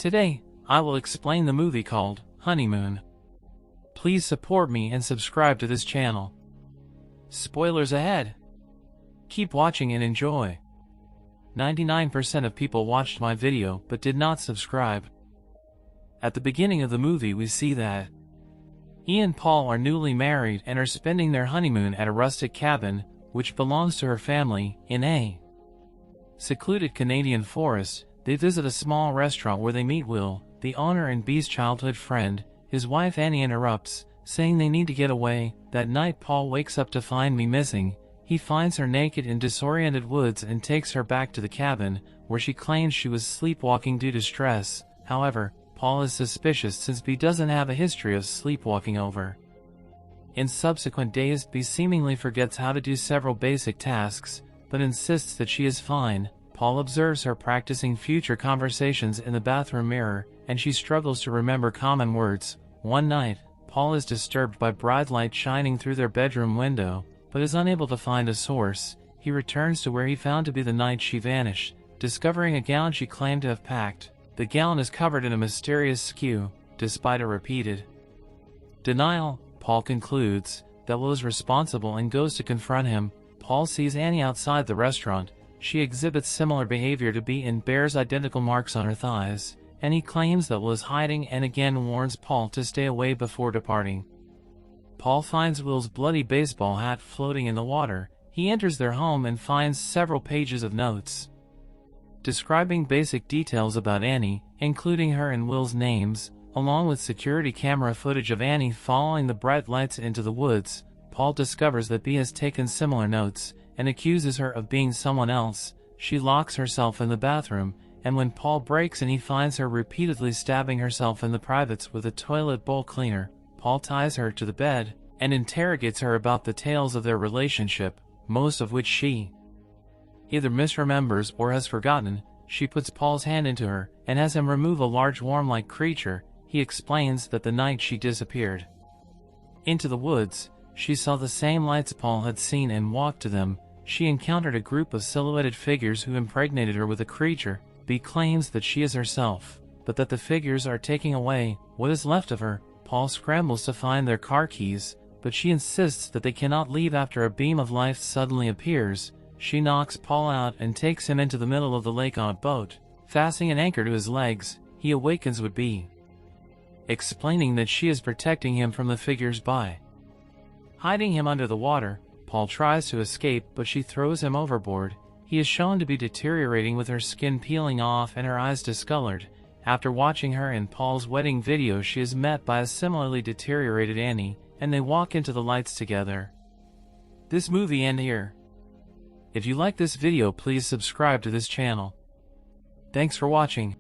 Today, I will explain the movie called Honeymoon. Please support me and subscribe to this channel. Spoilers ahead. Keep watching and enjoy. 99% of people watched my video but did not subscribe. At the beginning of the movie we see that Ian and Paul are newly married and are spending their honeymoon at a rustic cabin, which belongs to her family, in a secluded Canadian forest. They visit a small restaurant where they meet Will, the owner and Bee's childhood friend. His wife Annie interrupts, saying they need to get away. That night Paul wakes up to find me missing. He finds her naked in disoriented woods and takes her back to the cabin, where she claims she was sleepwalking due to stress. However, Paul is suspicious since Bee doesn't have a history of sleepwalking over. In subsequent days, Bee seemingly forgets how to do several basic tasks, but insists that she is fine. Paul observes her practicing future conversations in the bathroom mirror, and she struggles to remember common words. One night, Paul is disturbed by bright light shining through their bedroom window, but is unable to find a source. He returns to where he found to be the night she vanished, discovering a gown she claimed to have packed. The gown is covered in a mysterious skew, despite a repeated denial. Paul concludes that Will is responsible and goes to confront him. Paul sees Annie outside the restaurant. She exhibits similar behavior to Bee and bears identical marks on her thighs, and he claims that Will is hiding and again warns Paul to stay away before departing. Paul finds Will's bloody baseball hat floating in the water. He enters their home and finds several pages of notes describing basic details about Annie, including her and Will's names, along with security camera footage of Annie following the bright lights into the woods. Paul discovers that Bee has taken similar notes and accuses her of being someone else. She locks herself in the bathroom, and when Paul breaks in, he finds her repeatedly stabbing herself in the privates with a toilet bowl cleaner. Paul ties her to the bed and interrogates her about the tales of their relationship, most of which she either misremembers or has forgotten. She puts Paul's hand into her and has him remove a large worm-like creature. He explains that the night she disappeared into the woods, she saw the same lights Paul had seen and walked to them. She encountered a group of silhouetted figures who impregnated her with a creature. Bee claims that she is herself, but that the figures are taking away what is left of her. Paul scrambles to find their car keys, but she insists that they cannot leave after a beam of light suddenly appears. She knocks Paul out and takes him into the middle of the lake on a boat, fastening an anchor to his legs. He awakens with Bee explaining that she is protecting him from the figures by hiding him under the water. Paul tries to escape, but she throws him overboard. He is shown to be deteriorating with her skin peeling off and her eyes discolored. After watching her and Paul's wedding video, she is met by a similarly deteriorated Annie, and they walk into the lights together. This movie ends here. If you like this video, please subscribe to this channel. Thanks for watching.